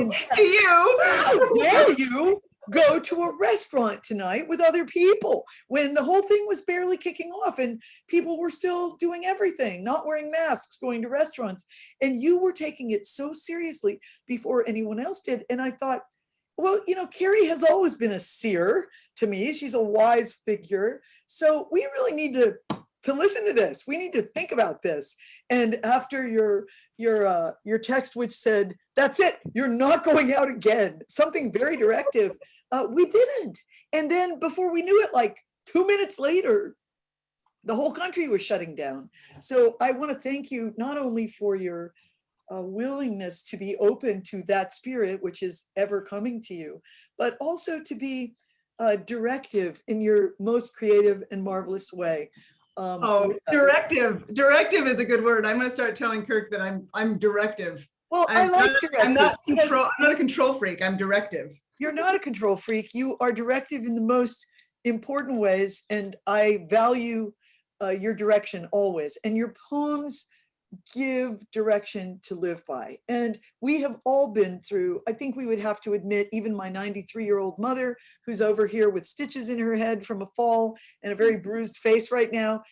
S2: you go to a restaurant tonight with other people when the whole thing was barely kicking off and people were still doing everything, not wearing masks, going to restaurants. And you were taking it so seriously before anyone else did. And I thought, well, Carrie has always been a seer to me. She's a wise figure. So we really need to listen to this. We need to think about this. And after your text, which said, that's it, you're not going out again, something very directive, we didn't. And then before we knew it, like 2 minutes later, the whole country was shutting down. So I want to thank you not only for your willingness to be open to that spirit, which is ever coming to you, but also to be directive in your most creative and marvelous way.
S3: Directive is a good word. I'm going to start telling Kirk that I'm directive.
S2: Well, I like directive.
S3: I'm not a control freak. I'm directive.
S2: You're not a control freak. You are directive in the most important ways, and I value your direction always. And your poems give direction to live by. And we have all been through, I think we would have to admit, even my 93-year-old mother, who's over here with stitches in her head from a fall and a very bruised face right now,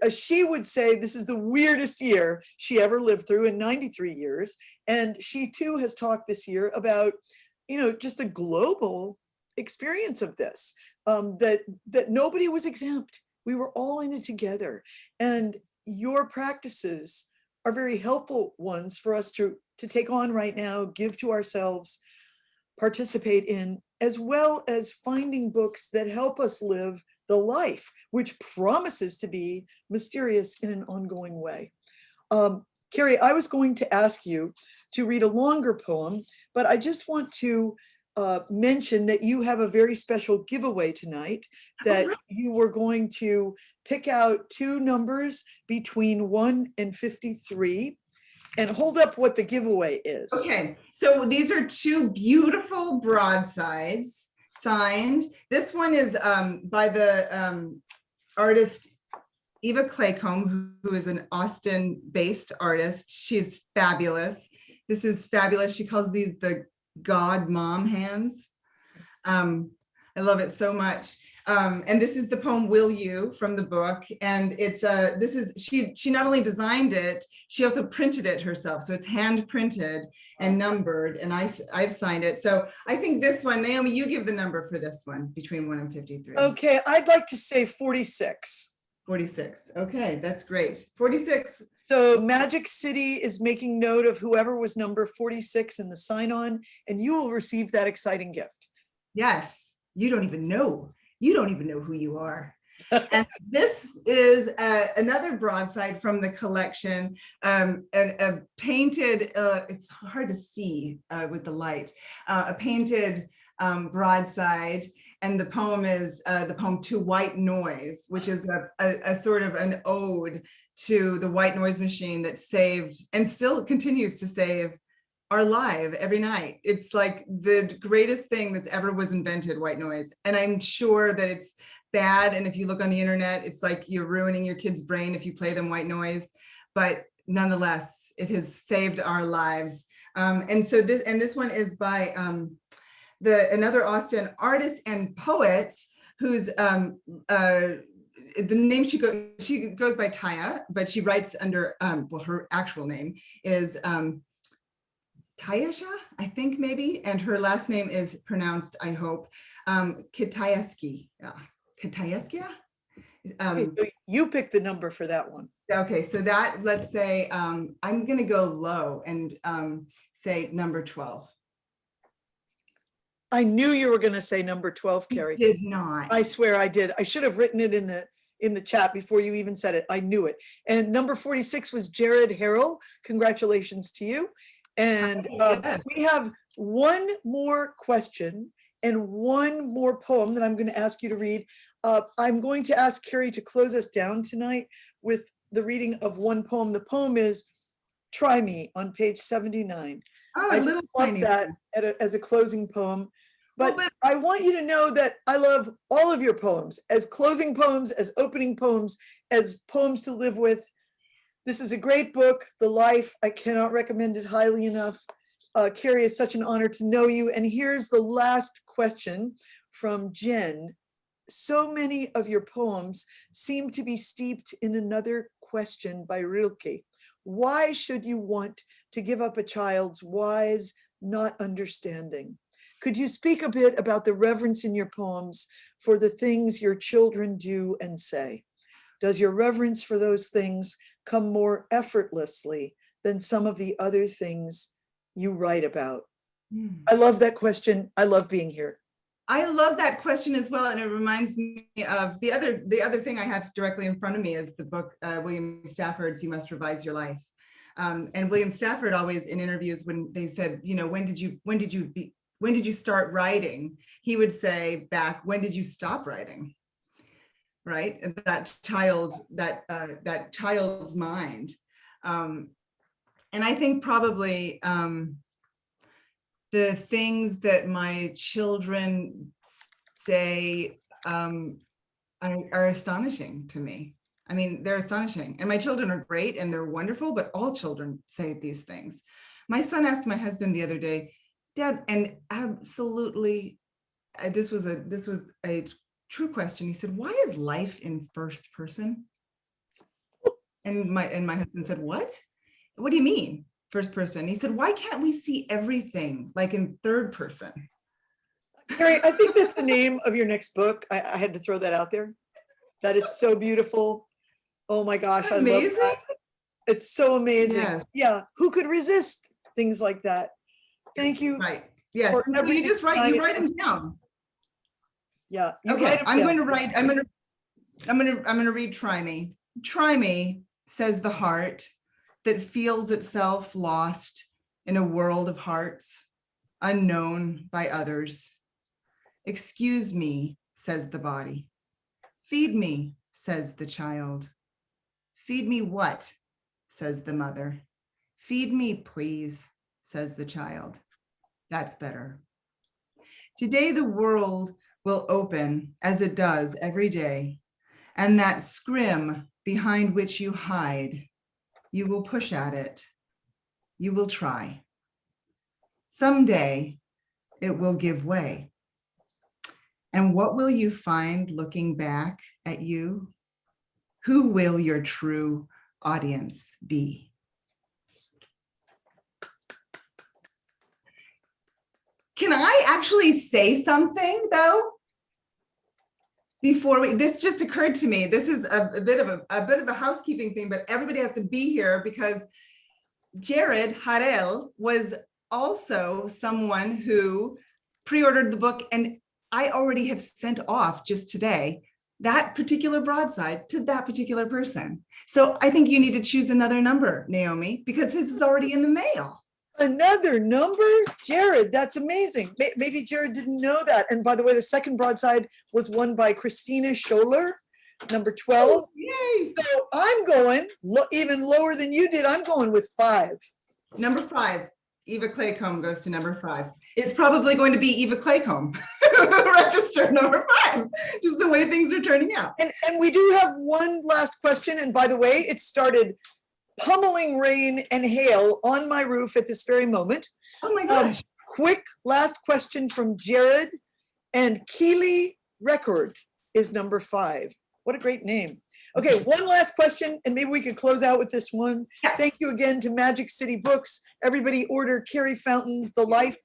S2: she would say this is the weirdest year she ever lived through in 93 years. And she too has talked this year about, just the global experience of this, that nobody was exempt. We were all in it together. And your practices are very helpful ones for us to take on right now, give to ourselves, participate in, as well as finding books that help us live the life, which promises to be mysterious in an ongoing way. Carrie, I was going to ask you to read a longer poem, but I just want to mention that you have a very special giveaway tonight, that you were going to pick out 2 numbers between 1 and 53 and hold up what the giveaway is.
S3: Okay, so these are 2 beautiful broadsides signed. This one is by the artist Eva Claycomb, who is an Austin-based artist. She's fabulous. This is fabulous. She calls these the God Mom hands. I love it so much. And this is the poem "Will You" from the book. And it's she not only designed it, she also printed it herself. So it's hand printed and numbered, and I've signed it. So I think this one, Naomi, you give the number for this one between 1 and 53.
S2: Okay, I'd like to say 46.
S3: 46. Okay, that's great. 46.
S2: So Magic City is making note of whoever was number 46 in the sign-on, and you will receive that exciting gift.
S3: Yes, you don't even know. You don't even know who you are. And this is another broadside from the collection, a painted, it's hard to see with the light, a painted broadside. And the poem is the poem "To White Noise," which is a sort of an ode to the white noise machine that saved and still continues to save our life every night. It's like the greatest thing that's ever was invented, white noise. And I'm sure that it's bad. And if you look on the internet, it's like you're ruining your kid's brain if you play them white noise. But nonetheless, it has saved our lives. And so this one is by another Austin artist and poet whose the name she goes by Taya, but she writes under, well, her actual name is Tayasha, I think maybe, and her last name is pronounced, I hope, Kitayeski. Kitayeskia?
S2: Okay, so you pick the number for that one.
S3: Okay, so that, let's say, I'm gonna go low and say number 12.
S2: I knew you were going to say number 12, Carrie.
S3: Did not.
S2: I swear I did. I should have written it in the chat before you even said it. I knew it. And number 46 was Jared Harrell. Congratulations to you. And
S3: Yes.
S2: we have one more question and one more poem that I'm going to ask you to read. I'm going to ask Carrie to close us down tonight with the reading of one poem. The poem is Try Me on page 79.
S3: Oh,
S2: I
S3: a little
S2: love
S3: tiny
S2: that
S3: one.
S2: as a closing poem. But
S3: Well,
S2: I want you to know that I love all of your poems, as closing poems, as opening poems, as poems to live with. This is a great book, The Life. I cannot recommend it highly enough. Carrie, it's such an honor to know you. And here's the last question from Jen. So many of your poems seem to be steeped in another question by Rilke. Why should you want to give up a child's wise not understanding? Could you speak a bit about the reverence in your poems for the things your children do and say? Does your reverence for those things come more effortlessly than some of the other things you write about? I love that question. I love being here.
S3: I love that question as well, and it reminds me of the other thing I have directly in front of me is the book William Stafford's "You Must Revise Your Life," and William Stafford always in interviews when they said, you know, when did you start writing? He would say back, when did you stop writing? Right, and that child's mind, and I think probably. The things that my children say are astonishing to me. I mean, they're astonishing. And my children are great and they're wonderful, but all children say these things. My son asked my husband the other day, Dad, and absolutely, this was a true question. He said, why is life in first person? And my husband said, what? What do you mean? First person. He said, why can't we see everything like in third person?
S2: Carrie, I think that's the name of your next book. I had to throw that out there. That is so beautiful. Oh my gosh, I love that. It's so amazing.
S3: Yes.
S2: Yeah, who could resist things like that? Thank you.
S3: Right. Yeah.
S2: for
S3: So you just write. You
S2: everything.
S3: write them down.
S2: Yeah. you
S3: Okay.
S2: write 'em
S3: I'm
S2: down.
S3: going to write. I'm going to read. Try me. Try me, says the heart that feels itself lost in a world of hearts, unknown by others. Excuse me, says the body. Feed me, says the child. Feed me what, says the mother. Feed me, please, says the child. That's better. Today the world will open as it does every day, and that scrim behind which you hide, you will push at it. You will try. Someday it will give way. And what will you find looking back at you? Who will your true audience be? Can I actually say something though? Before this just occurred to me, this is a bit of a housekeeping thing, but everybody has to be here because Jared Harrell was also someone who pre-ordered the book, and I already have sent off just today that particular broadside to that particular person. So I think you need to choose another number, Naomi, because his is already in the mail.
S2: Another number? Jared, that's amazing. Maybe Jared didn't know that. And by the way, the second broadside was won by Christina Scholler, number 12.
S3: Oh, yay!
S2: So I'm going even lower than you did. I'm going with 5.
S3: Number 5. Eva Claycomb goes to number 5. It's probably going to be Eva Claycomb, registered number 5, just the way things are turning out.
S2: And we do have one last question. And by the way, it started pummeling rain and hail on my roof at this very moment.
S3: Oh my gosh.
S2: Quick last question from Jared. And Keeley Record is number 5. What a great name. Okay, one last question, and maybe we could close out with this one.
S3: Yes.
S2: Thank you again to Magic City Books. Everybody order Carrie Fountain, The Life.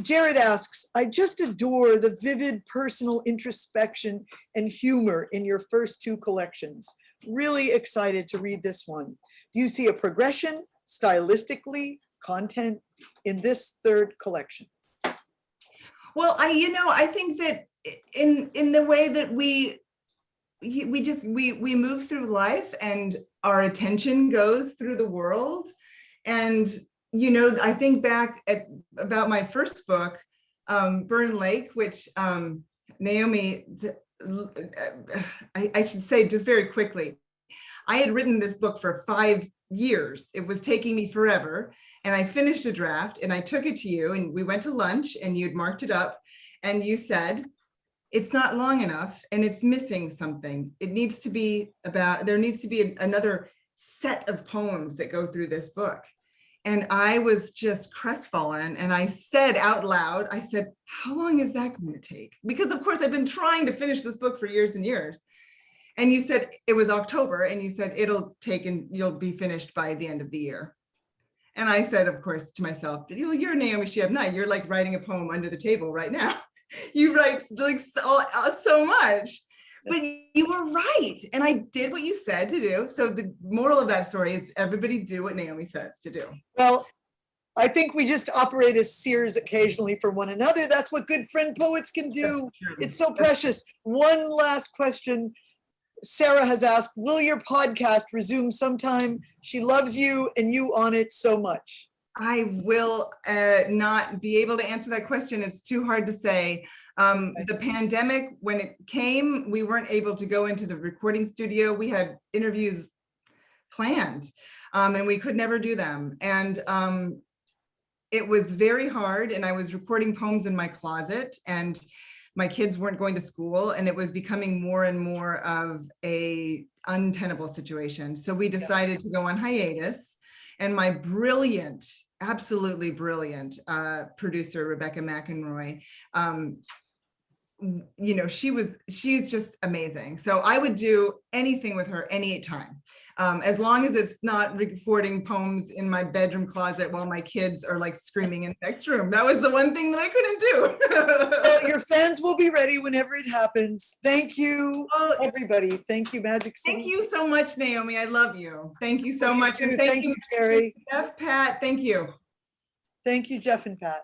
S2: Jared asks, I just adore the vivid personal introspection and humor in your first two collections. Really excited to read this one. Do you see a progression, stylistically, content in this third collection?
S3: Well, I think that in the way that we move through life and our attention goes through the world. And, I think back about my first book, Burn Lake, which Naomi, I should say just very quickly, I had written this book for 5 years. It was taking me forever. And I finished a draft and I took it to you and we went to lunch and you'd marked it up and you said, it's not long enough and it's missing something. There needs to be another set of poems that go through this book. And I was just crestfallen. And I said out loud, I said, how long is that going to take? Because of course I've been trying to finish this book for years and years. And you said it was October and you said it'll take and you'll be finished by the end of the year. And I said, of course, to myself, you're Naomi Shihab Knight. You're like writing a poem under the table right now. You write like so much, but you were right. And I did what you said to do. So the moral of that story is everybody do what Naomi says to do.
S2: Well, I think we just operate as seers occasionally for one another. That's what good friend poets can do. It's so precious. One last question. Sarah has asked, will your podcast resume sometime? She loves you and you on it so much.
S3: I will not be able to answer that question. It's too hard to say. The pandemic, when it came, we weren't able to go into the recording studio. We had interviews planned and we could never do them. And it was very hard. And I was recording poems in my closet and my kids weren't going to school and it was becoming more and more of a untenable situation. So we decided to go on hiatus. And my brilliant, absolutely brilliant producer, Rebecca McEnroy, she's just amazing. So I would do anything with her anytime, as long as it's not recording poems in my bedroom closet while my kids are like screaming in the next room. That was the one thing that I couldn't do.
S2: Well, your fans will be ready whenever it happens. Thank you, everybody. Thank you, Magic City.
S3: Thank you so much, Naomi. I love you. Thank you so much. And
S2: Thank you, Carrie.
S3: Jeff, Pat, thank you.
S2: Thank you, Jeff and Pat.